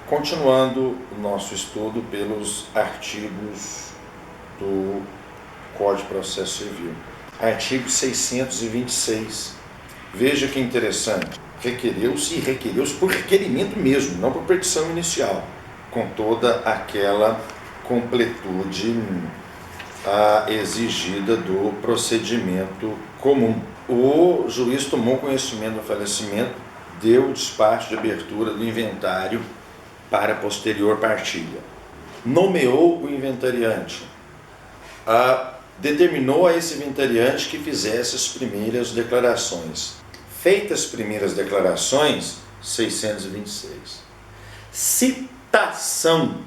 Continuando o nosso estudo pelos artigos do Código de Processo Civil. Artigo 626. Veja que interessante. Requereu-se por requerimento mesmo, não por petição inicial, com toda aquela completude exigida do procedimento comum. O juiz tomou conhecimento do falecimento, deu o despacho de abertura do inventário para posterior partilha. Nomeou o inventariante. Determinou a esse inventariante que fizesse as primeiras declarações. Feitas as primeiras declarações, 626. Citação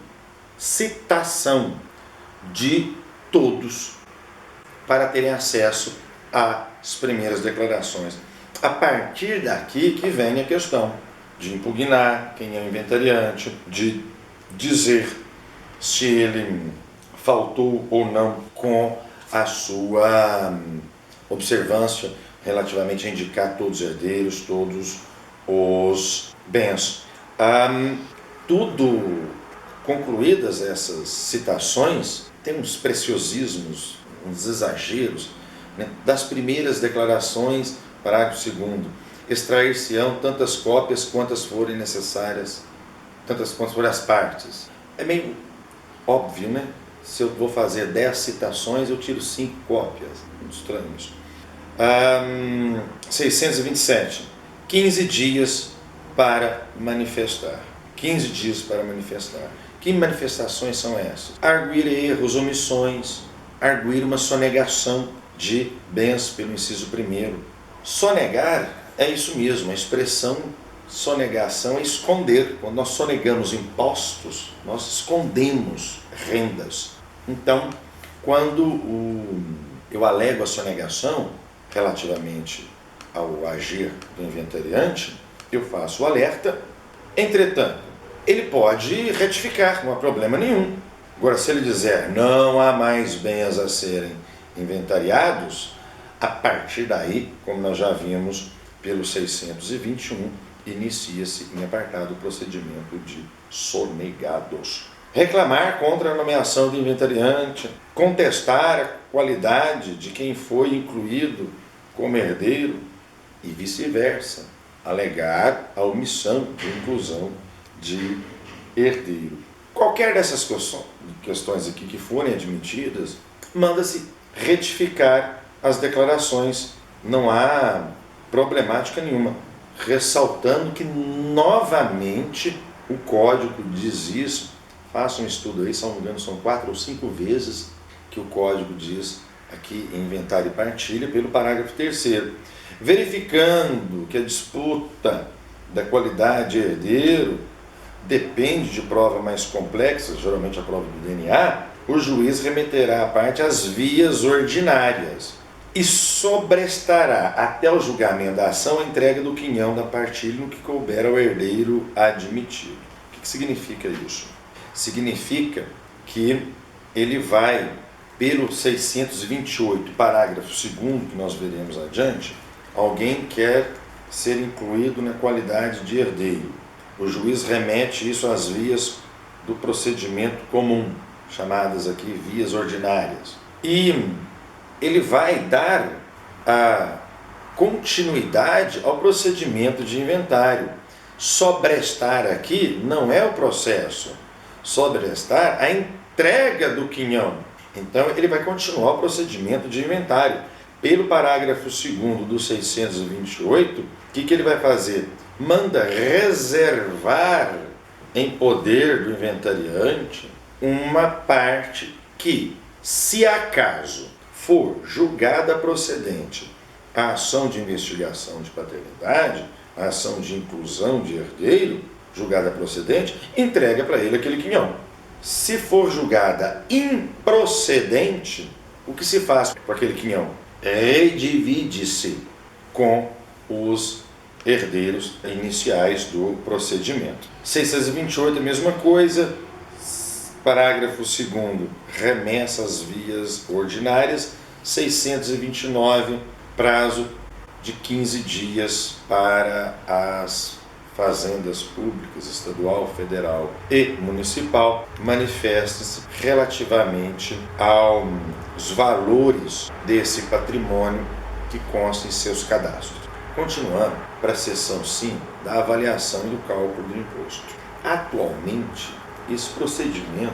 de todos para terem acesso às primeiras declarações. A partir daqui que vem a questão de impugnar quem é o inventariante, de dizer se ele faltou ou não com a sua observância relativamente a indicar todos os herdeiros, todos os bens. Tudo concluídas essas citações, tem uns preciosismos, uns exageros, né? Das primeiras declarações, parágrafo 2º, extrair-se-ão tantas cópias quantas forem necessárias, tantas quantas forem as partes. É meio óbvio, né? Se eu vou fazer 10 citações, eu tiro 5 cópias. Muito estranho isso. 627. 15 dias para manifestar. 15 dias para manifestar. Que manifestações são essas? Arguir erros, omissões, arguir uma sonegação de bens pelo inciso 1º. Sonegar é isso mesmo, a expressão sonegação é esconder. Quando nós sonegamos impostos, nós escondemos rendas. Então, quando eu alego a sonegação relativamente ao agir do inventariante, eu faço o alerta. Entretanto, ele pode retificar, não há problema nenhum. Agora, se ele dizer não há mais bens a serem inventariados, a partir daí, como nós já vimos pelo 621, inicia-se em apartado o procedimento de sonegados. Reclamar contra a nomeação do inventariante, contestar a qualidade de quem foi incluído como herdeiro e vice-versa, alegar a omissão de inclusão de herdeiro. Qualquer dessas questões aqui que forem admitidas, manda-se retificar as declarações. Não há problemática nenhuma. Ressaltando que, novamente, o Código diz isso. Faça um estudo aí, se não me engano, são 4 ou 5 vezes que o Código diz aqui em inventário e partilha, pelo parágrafo 3º. Verificando que a disputa da qualidade de herdeiro depende de prova mais complexa, geralmente a prova do DNA, o juiz remeterá a parte às vias ordinárias e sobrestará até o julgamento da ação a entrega do quinhão da partilha no que couber ao herdeiro admitido. O que significa isso? Significa que ele vai, pelo 628, parágrafo 2º, que nós veremos adiante, alguém quer ser incluído na qualidade de herdeiro. O juiz remete isso às vias do procedimento comum, chamadas aqui vias ordinárias. E ele vai dar a continuidade ao procedimento de inventário. Sobrestar aqui não é o processo. Sobrestar a entrega do quinhão. Então, ele vai continuar o procedimento de inventário. Pelo parágrafo 2º do 628, o que ele vai fazer? Manda reservar em poder do inventariante uma parte que, se acaso for julgada procedente a ação de investigação de paternidade, a ação de inclusão de herdeiro, julgada procedente, entrega para ele aquele quinhão. Se for julgada improcedente, o que se faz com aquele quinhão? Redivide-se com os herdeiros iniciais do procedimento. 628, a mesma coisa. Parágrafo 2º, remessa às vias ordinárias. 629, prazo de 15 dias para as fazendas públicas, estadual, federal e municipal, manifeste-se relativamente aos valores desse patrimônio que consta em seus cadastros. Continuando para a seção 5 da avaliação e do cálculo do imposto. Atualmente, esse procedimento,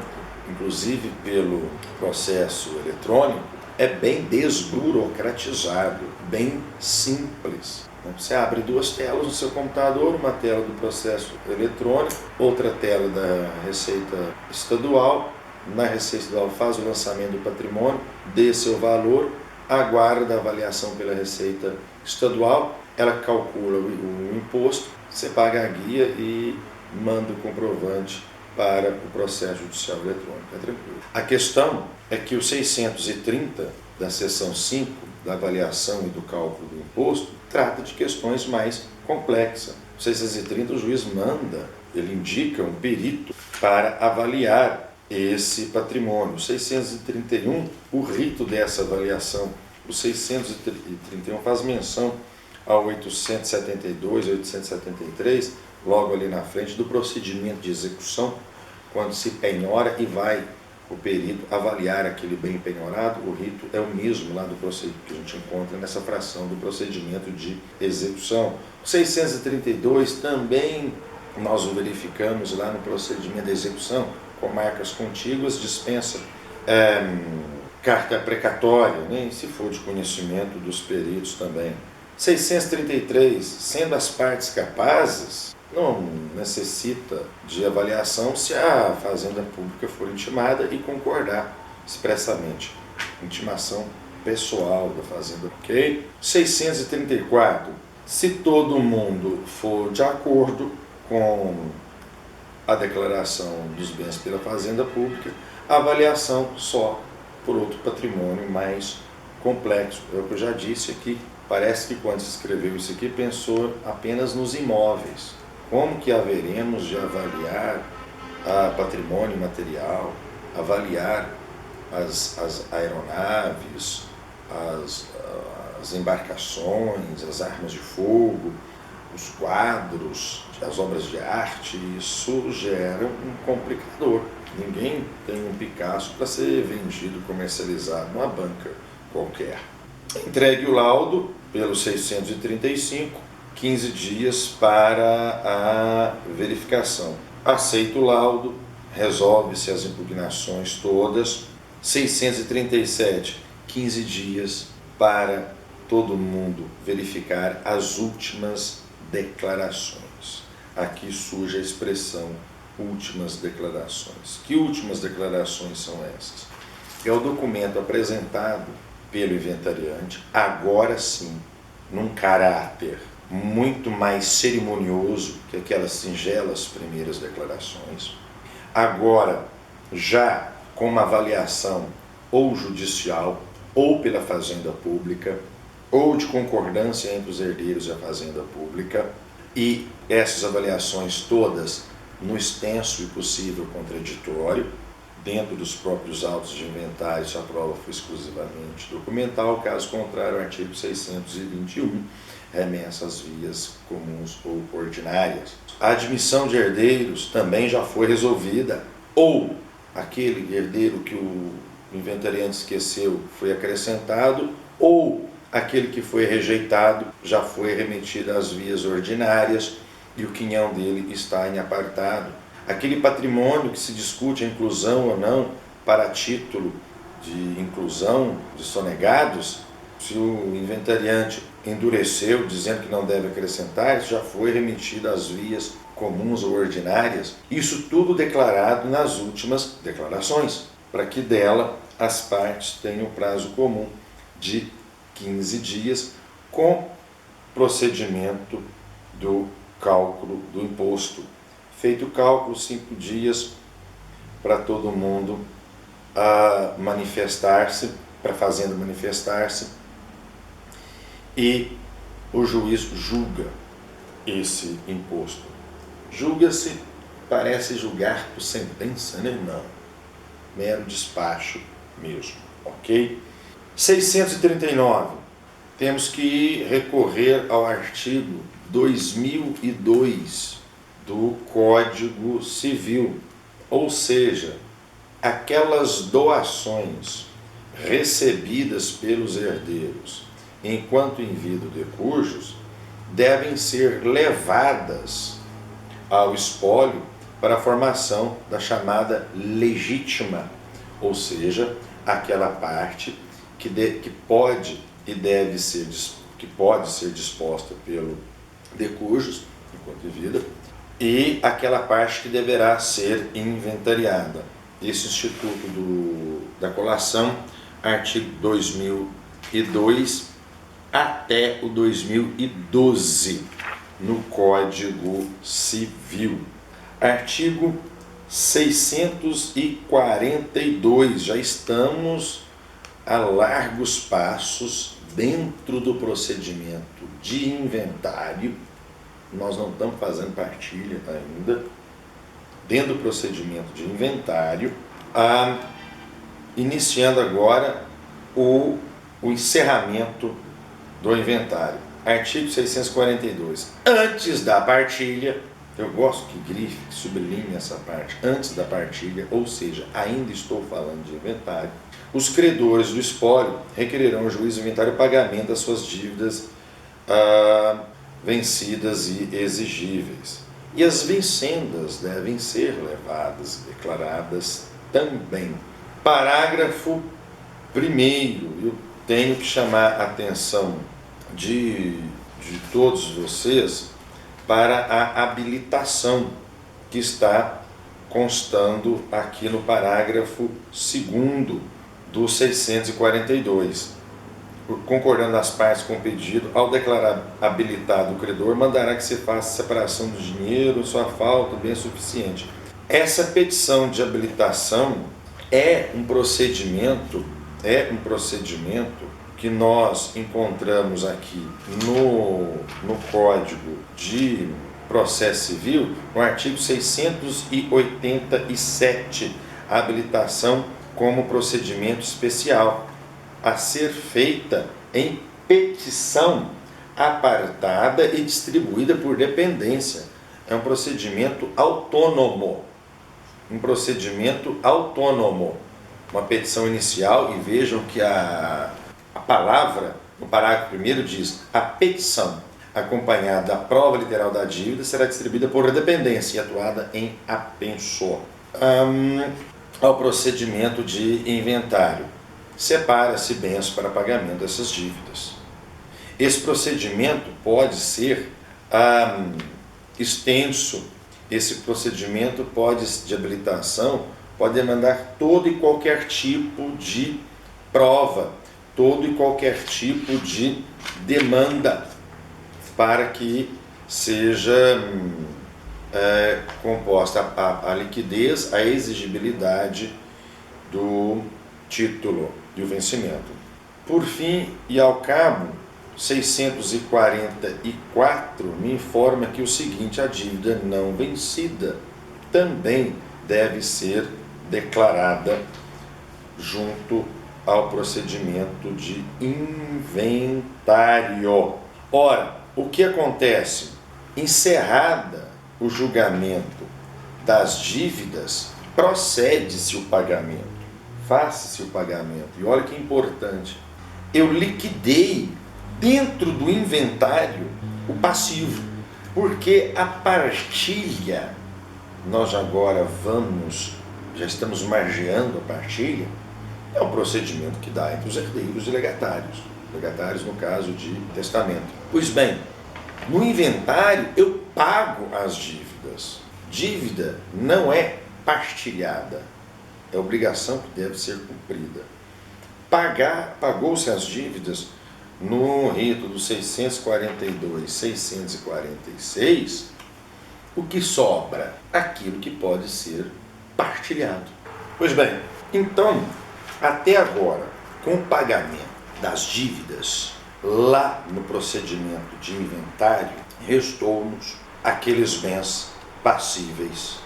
inclusive pelo processo eletrônico, é bem desburocratizado, bem simples. Você abre duas telas no seu computador, uma tela do processo eletrônico, outra tela da Receita Estadual. Na Receita Estadual faz o lançamento do patrimônio, dê seu valor, aguarda a avaliação pela Receita Estadual, ela calcula o imposto, você paga a guia e manda o comprovante para o processo judicial eletrônico. É tranquilo. A questão é que o 630 da seção 5 da avaliação e do cálculo do imposto trata de questões mais complexas. O 630 o juiz manda, ele indica um perito para avaliar esse patrimônio. O 631, o rito dessa avaliação. O 631 faz menção ao 872, 873, logo ali na frente, do procedimento de execução, quando se penhora e vai o perito avaliar aquele bem penhorado. O rito é o mesmo lá do procedimento que a gente encontra nessa fração do procedimento de execução. O 632 também nós o verificamos lá no procedimento de execução, com marcas contíguas, dispensa carta precatória, né? Se for de conhecimento dos peritos também. 633, sendo as partes capazes, não necessita de avaliação se a fazenda pública for intimada e concordar expressamente. Intimação pessoal da fazenda, ok? 634, se todo mundo for de acordo com a declaração dos bens pela fazenda pública, a avaliação só por outro patrimônio mais complexo. É o que eu já disse aqui, parece que quando se escreveu isso aqui pensou apenas nos imóveis. Como que haveremos de avaliar patrimônio material, avaliar as aeronaves, as embarcações, as armas de fogo, os quadros, as obras de arte? Isso gera um complicador. Ninguém tem um Picasso para ser vendido, comercializado numa banca qualquer. Entregue o laudo pelo 635, 15 dias para a verificação. Aceita o laudo, resolve-se as impugnações todas. 637, 15 dias para todo mundo verificar as últimas declarações. Aqui surge a expressão últimas declarações. Que últimas declarações são essas? É o documento apresentado pelo inventariante, agora sim, num caráter muito mais cerimonioso que aquelas singelas primeiras declarações, agora já com uma avaliação ou judicial, ou pela fazenda pública, ou de concordância entre os herdeiros e a fazenda pública, e essas avaliações todas no extenso e possível contraditório, dentro dos próprios autos de inventário, se a prova for exclusivamente documental, caso contrário, o artigo 621 remessa às vias comuns ou ordinárias. A admissão de herdeiros também já foi resolvida, ou aquele herdeiro que o inventariante esqueceu foi acrescentado, ou aquele que foi rejeitado já foi remetido às vias ordinárias e o quinhão dele está em apartado. Aquele patrimônio que se discute a inclusão ou não para título de inclusão de sonegados, se o inventariante endureceu dizendo que não deve acrescentar, isso já foi remetido às vias comuns ou ordinárias. Isso tudo declarado nas últimas declarações, para que dela as partes tenham prazo comum de 15 dias com procedimento do cálculo do imposto. Feito o cálculo, 5 dias para todo mundo manifestar-se, para a fazenda manifestar-se, e o juiz julga esse imposto. Julga-se, parece julgar por sentença, né? Não. Mero despacho mesmo, ok? 639. temos que recorrer ao artigo 2002 do Código Civil, ou seja, aquelas doações recebidas pelos herdeiros enquanto em vida de cujos devem ser levadas ao espólio para a formação da chamada legítima, ou seja, aquela parte que pode ser disposta pelo de cujos enquanto em vida, e aquela parte que deverá ser inventariada. Esse Instituto da Colação, artigo 2002 até o 2012, no Código Civil. Artigo 642, já estamos a largos passos dentro do procedimento de inventário. Nós não estamos fazendo partilha ainda. Dentro do procedimento de inventário, iniciando agora o encerramento do inventário. Artigo 642. Antes da partilha, eu gosto que grife, que sublinhe essa parte, antes da partilha, ou seja, ainda estou falando de inventário, os credores do espólio requererão ao juiz do inventário o pagamento das suas dívidas vencidas e exigíveis. E as vincendas devem ser levadas e declaradas também. Parágrafo 1º, eu tenho que chamar a atenção de todos vocês para a habilitação que está constando aqui no parágrafo 2º do 642. Concordando as partes com o pedido, ao declarar habilitado o credor, mandará que se faça separação do dinheiro, sua falta, bem suficiente. Essa petição de habilitação é um procedimento que nós encontramos aqui no Código de Processo Civil, no artigo 687, a habilitação como procedimento especial, a ser feita em petição apartada e distribuída por dependência. É um procedimento autônomo. Uma petição inicial, e vejam que a palavra, no parágrafo 1º, diz: a petição, acompanhada da prova literal da dívida, será distribuída por dependência e atuada em apenso. Ao procedimento de inventário, separa-se bens para pagamento dessas dívidas. Esse procedimento pode ser extenso. Esse procedimento de habilitação pode demandar todo e qualquer tipo de prova, todo e qualquer tipo de demanda para que seja composta a liquidez, a exigibilidade do título e o vencimento. Por fim e ao cabo, 644 me informa que o seguinte: a dívida não vencida também deve ser declarada junto ao procedimento de inventário. Ora, o que acontece? Encerrada o julgamento das dívidas, procede-se o pagamento, faça-se o pagamento. E olha que importante, eu liquidei dentro do inventário o passivo, porque a partilha, nós agora já estamos margeando a partilha, é um procedimento que dá entre os herdeiros e legatários no caso de testamento. Pois bem, no inventário eu pago as dívidas. Dívida não é partilhada, é obrigação que deve ser cumprida. Pagou-se as dívidas no rito dos 642, 646, o que sobra? Aquilo que pode ser partilhado. Pois bem, então, até agora, com o pagamento das dívidas, lá no procedimento de inventário, restou-nos aqueles bens passíveis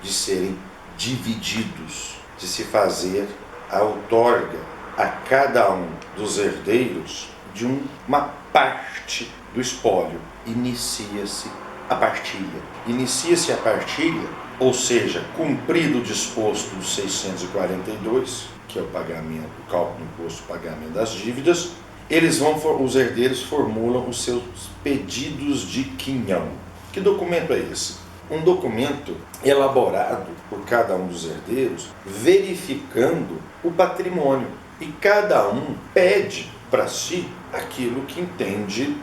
de serem divididos, de se fazer a outorga a cada um dos herdeiros de uma parte do espólio. Inicia-se a partilha. Inicia-se a partilha, ou seja, cumprido o disposto do 642, que é o pagamento, o cálculo do imposto, o pagamento das dívidas, os herdeiros formulam os seus pedidos de quinhão. Que documento é esse? Um documento elaborado por cada um dos herdeiros, verificando o patrimônio. E cada um pede para si aquilo que entende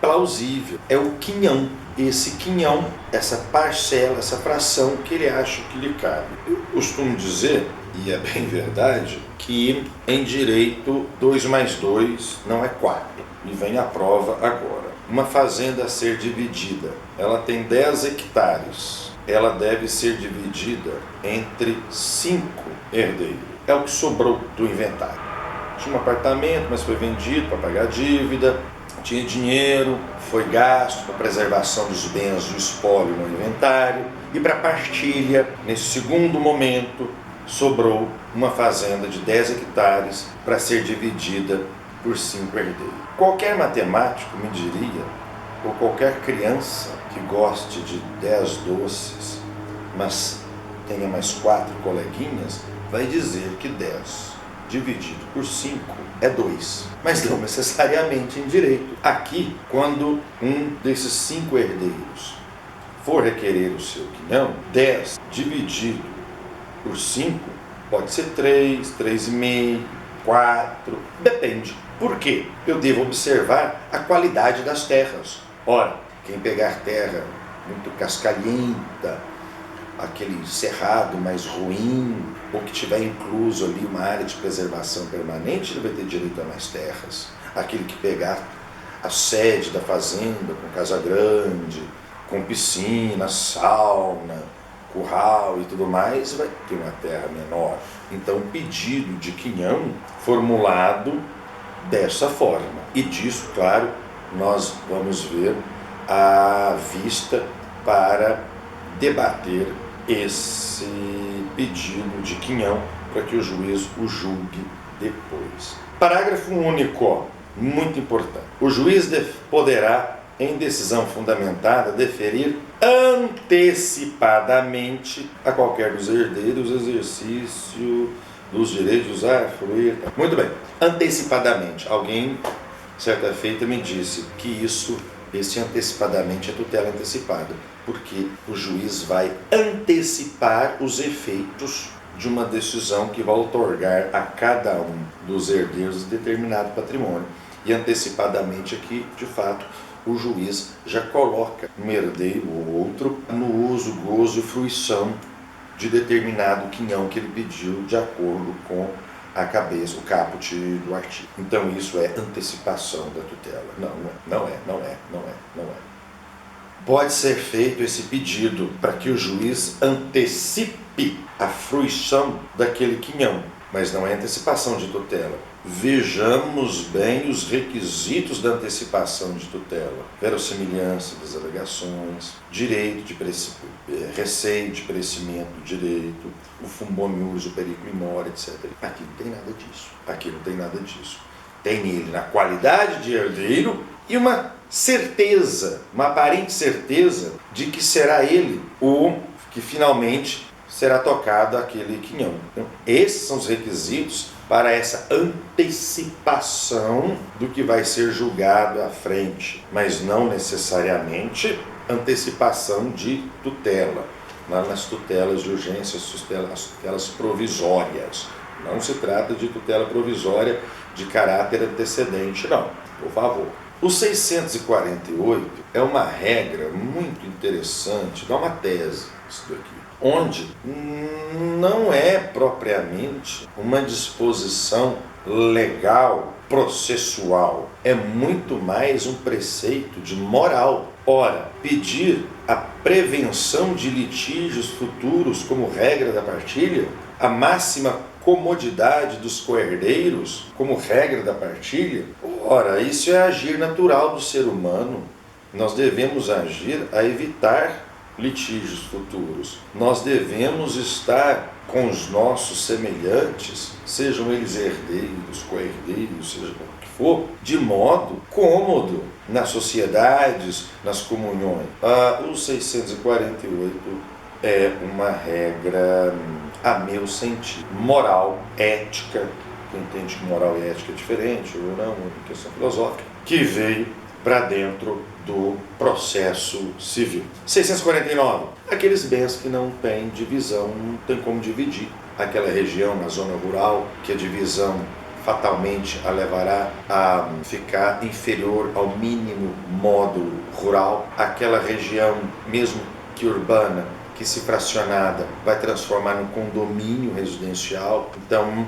plausível. É o quinhão. Esse quinhão, essa parcela, essa fração que ele acha que lhe cabe. Eu costumo dizer, e é bem verdade, que em direito 2 mais 2 não é 4. E vem a prova agora. Uma fazenda a ser dividida, ela tem 10 hectares. Ela deve ser dividida entre 5 herdeiros. É o que sobrou do inventário. Tinha um apartamento, mas foi vendido para pagar a dívida. Tinha dinheiro, foi gasto para preservação dos bens do espólio no inventário. E para partilha, nesse segundo momento, sobrou uma fazenda de 10 hectares para ser dividida por 5 herdeiros. Qualquer matemático me diria, ou qualquer criança que goste de 10 doces, mas tenha mais 4 coleguinhas, vai dizer que 10 dividido por 5 é 2, mas não necessariamente em direito. Aqui, quando um desses 5 herdeiros for requerer o seu quinhão, 10 dividido por 5 pode ser 3, 3,5, 4, depende. Por quê? Eu devo observar a qualidade das terras. Ora, quem pegar terra muito cascalhenta, aquele cerrado mais ruim, ou que tiver incluso ali uma área de preservação permanente, ele vai ter direito a mais terras. Aquele que pegar a sede da fazenda, com casa grande, com piscina, sauna, curral e tudo mais, vai ter uma terra menor. Então, o pedido de quinhão formulado dessa forma. E disso, claro, nós vamos ver a vista para debater esse pedido de quinhão para que o juiz o julgue depois. Parágrafo único, muito importante. O juiz poderá, em decisão fundamentada, deferir antecipadamente a qualquer dos herdeiros o exercício dos direitos de usar, fruir. Muito bem. Antecipadamente. Alguém, certa feita, me disse que esse antecipadamente é tutela antecipada, porque o juiz vai antecipar os efeitos de uma decisão que vai outorgar a cada um dos herdeiros determinado patrimônio. E antecipadamente aqui, de fato, o juiz já coloca um herdeiro ou outro no uso, gozo e fruição de determinado quinhão que ele pediu de acordo com a cabeça, o caput do artigo. Então isso é antecipação da tutela. Não é. Pode ser feito esse pedido para que o juiz antecipe a fruição daquele quinhão, mas não é antecipação de tutela. Vejamos bem os requisitos da antecipação de tutela: verossimilhança das alegações, direito de receio de perecimento do direito, o fumbonius, o periculo mori, etc. Aqui não tem nada disso. Tem nele, na qualidade de herdeiro, e uma certeza, uma aparente certeza de que será ele o que finalmente será tocado aquele quinhão. Então, esses são os requisitos para essa antecipação do que vai ser julgado à frente, mas não necessariamente antecipação de tutela. Lá nas tutelas de urgência, as tutelas provisórias. Não se trata de tutela provisória de caráter antecedente, não, por favor. O 648 é uma regra muito interessante, dá uma tese isso daqui, onde não é propriamente uma disposição legal, processual, é muito mais um preceito de moral. Ora, pedir a prevenção de litígios futuros como regra da partilha, a máxima comodidade dos coherdeiros como regra da partilha, ora, isso é agir natural do ser humano. Nós devemos agir a evitar litígios futuros. Nós devemos estar com os nossos semelhantes, sejam eles herdeiros, coherdeiros, seja o que for, de modo cômodo nas sociedades, nas comunhões. O 648 é uma regra, a meu sentido, moral, ética, quem entende que moral e ética é diferente ou não, uma questão filosófica, que veio para dentro do processo civil. 649. Aqueles bens que não têm divisão, não tem como dividir. Aquela região na zona rural, que a divisão fatalmente a levará a ficar inferior ao mínimo módulo rural. Aquela região, mesmo que urbana, que se fracionada, vai transformar num condomínio residencial. Então,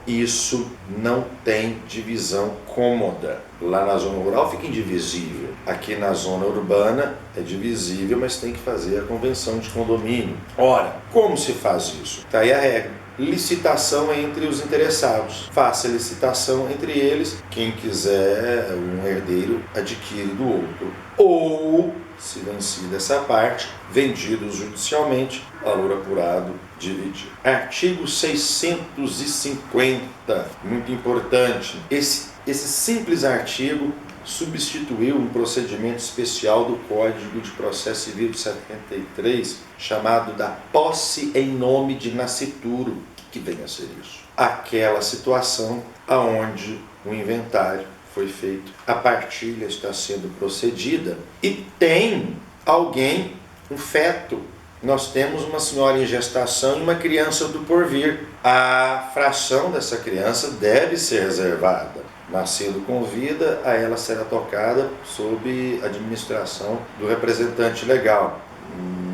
isso não tem divisão cômoda. Lá na zona rural fica indivisível. Aqui na zona urbana é divisível, mas tem que fazer a convenção de condomínio. Ora, como se faz isso? Está aí a regra. Licitação entre os interessados. Faça licitação entre eles. Quem quiser, um herdeiro adquire do outro. Ou, se vencida essa parte, vendidos judicialmente, valor apurado, dividido. Artigo 650, muito importante. Esse simples artigo substituiu um procedimento especial do Código de Processo Civil de 73, chamado da posse em nome de nascituro. O que vem a ser isso? Aquela situação aonde o inventário foi feito, a partilha está sendo procedida e tem alguém, um feto. Nós temos uma senhora em gestação e uma criança do porvir. A fração dessa criança deve ser reservada. Nascido com vida, a ela será tocada sob administração do representante legal.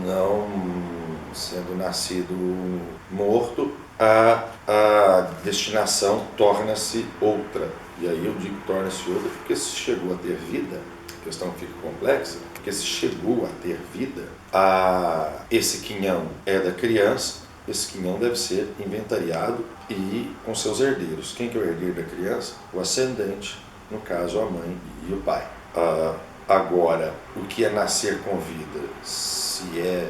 Não sendo nascido morto, a destinação torna-se outra. E aí eu digo torna-se outra porque se chegou a ter vida, a questão fica complexa, porque se chegou a ter vida, esse quinhão é da criança, esse quinhão deve ser inventariado e com seus herdeiros. Quem que é o herdeiro da criança? O ascendente, no caso a mãe e o pai. Agora, o que é nascer com vida? Se é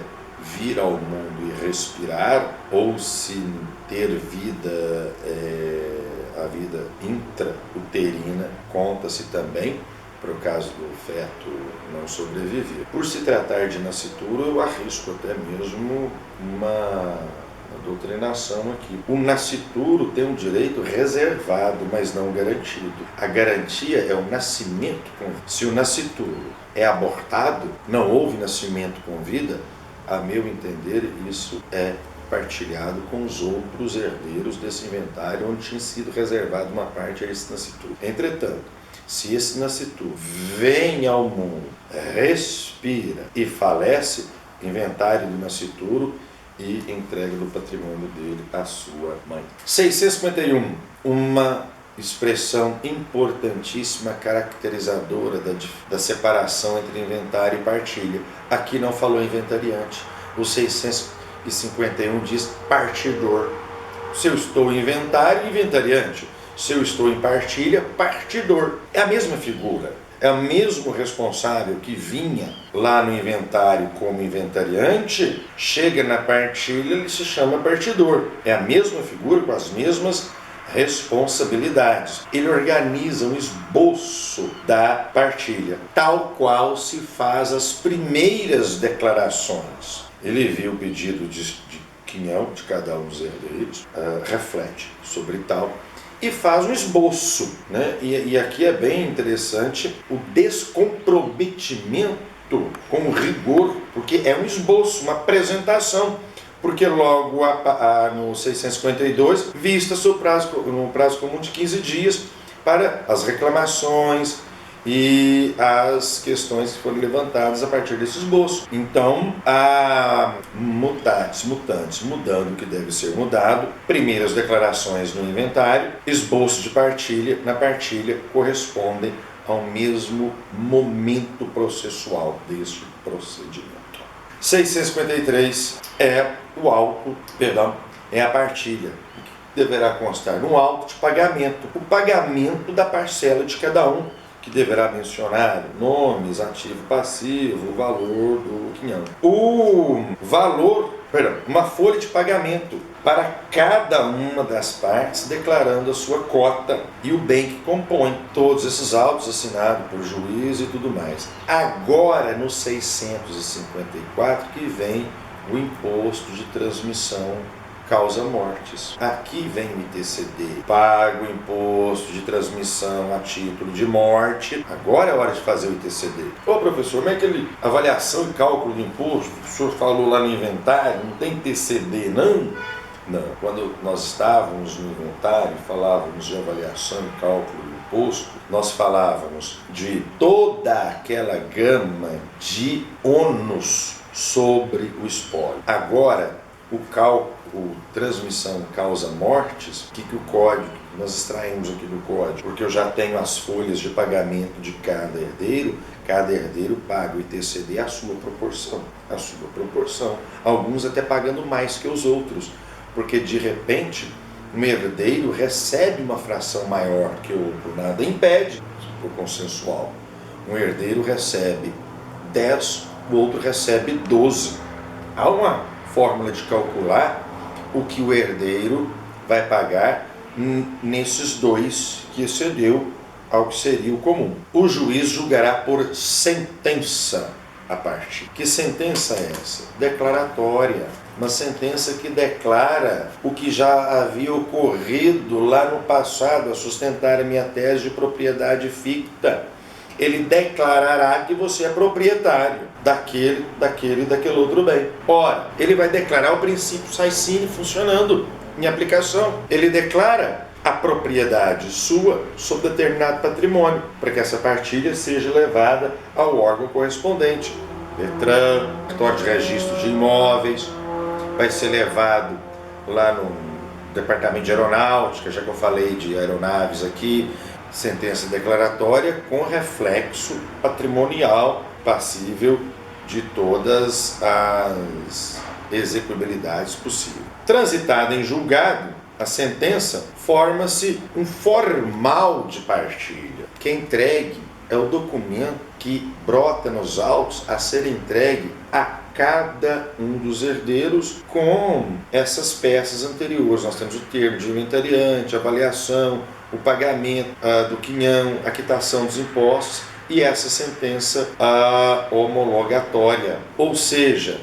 vir ao mundo e respirar, ou se ter vida, a vida intrauterina, conta-se também para o caso do feto não sobreviver. Por se tratar de nascituro, eu arrisco até mesmo uma doutrinação aqui. O nascituro tem um direito reservado, mas não garantido. A garantia é o nascimento com vida. Se o nascituro é abortado, não houve nascimento com vida, a meu entender, isso é partilhado com os outros herdeiros desse inventário, onde tinha sido reservado uma parte a esse nascituro. Entretanto, se esse nascituro vem ao mundo, respira e falece, inventário do nascituro e entrega do patrimônio dele à sua mãe. 651. Uma expressão importantíssima, caracterizadora da separação entre inventário e partilha. Aqui não falou inventariante. O 651 diz partidor. Se eu estou em inventário, inventariante. Se eu estou em partilha, partidor. É a mesma figura. É o mesmo responsável que vinha lá no inventário como inventariante, chega na partilha, ele se chama partidor. É a mesma figura com as mesmas responsabilidades. Ele organiza um esboço da partilha, tal qual se faz as primeiras declarações. Ele viu o pedido de quinhão de cada um dos herdeiros, reflete sobre tal e faz um esboço, né? E aqui é bem interessante o descomprometimento com rigor, porque é um esboço, uma apresentação, porque logo no 652 vista-se no prazo comum de 15 dias para as reclamações e as questões que foram levantadas a partir desse esboço. Então, há mutantes, mudando o que deve ser mudado, primeiras declarações no inventário, esboço de partilha, na partilha correspondem ao mesmo momento processual deste procedimento. 653 é a partilha, que deverá constar no auto de pagamento, o pagamento da parcela de cada um, que deverá mencionar nomes, ativo, passivo, o valor do quinhão. Uma folha de pagamento para cada uma das partes, declarando a sua cota e o bem que compõe. Todos esses autos assinados por juiz e tudo mais. Agora, no 654, que vem o imposto de transmissão causa-mortes. Aqui vem o ITCD, pago o imposto de transmissão a título de morte. Agora é hora de fazer o ITCD. Ô professor, como é aquele avaliação e cálculo do imposto? O senhor falou lá no inventário, não tem ITCD não? Não. Quando nós estávamos no inventário, falávamos de avaliação e cálculo do imposto, nós falávamos de toda aquela gama de ônus sobre o espólio. Agora, o cálculo, transmissão causa mortes, o que o código, nós extraímos aqui do código, porque eu já tenho as folhas de pagamento de cada herdeiro paga o ITCD à sua proporção, alguns até pagando mais que os outros, porque de repente um herdeiro recebe uma fração maior que o outro, nada impede, por consensual, um herdeiro recebe 10, o outro recebe 12, há uma fórmula de calcular o que o herdeiro vai pagar nesses dois que excedeu ao que seria o comum. O juiz julgará por sentença a partir. Que sentença é essa? Declaratória. Uma sentença que declara o que já havia ocorrido lá no passado, a sustentar a minha tese de propriedade ficta. Ele declarará que você é proprietário daquele outro bem. Ora, ele vai declarar o princípio Saicine funcionando em aplicação. Ele declara a propriedade sua sobre determinado patrimônio, para que essa partilha seja levada ao órgão correspondente. Detran, cartório de registro de imóveis, vai ser levado lá no departamento de aeronáutica, já que eu falei de aeronaves aqui, sentença declaratória com reflexo patrimonial passível de todas as execuibilidades possíveis. Transitada em julgado, a sentença forma-se um formal de partilha, que é entregue, é o documento que brota nos autos a ser entregue a cada um dos herdeiros com essas peças anteriores. Nós temos o termo de inventariante, avaliação, o pagamento do quinhão, a quitação dos impostos e essa sentença homologatória. Ou seja,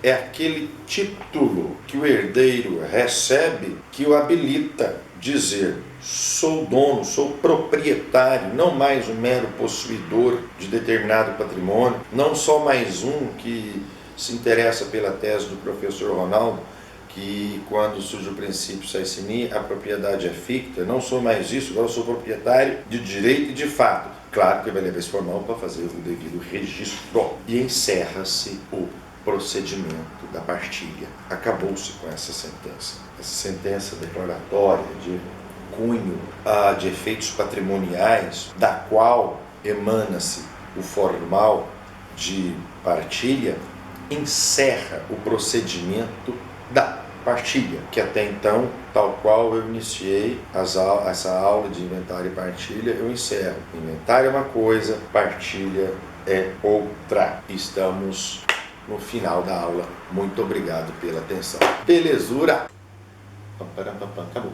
é aquele título que o herdeiro recebe que o habilita dizer: sou dono, sou proprietário, não mais um mero possuidor de determinado patrimônio, não só mais um que se interessa pela tese do professor Ronaldo, que quando surge o princípio Saicine, a propriedade é ficta, não sou mais isso, agora eu sou proprietário de direito e de fato. Claro que vai levar esse formal para fazer o devido registro. E encerra-se o procedimento da partilha. Acabou-se com essa sentença. Essa sentença declaratória de cunho de efeitos patrimoniais, da qual emana-se o formal de partilha, encerra o procedimento da partilha, que até então, tal qual eu iniciei essa aula de inventário e partilha, eu encerro. Inventário é uma coisa, partilha é outra. Estamos no final da aula. Muito obrigado pela atenção. Belezura! Acabou.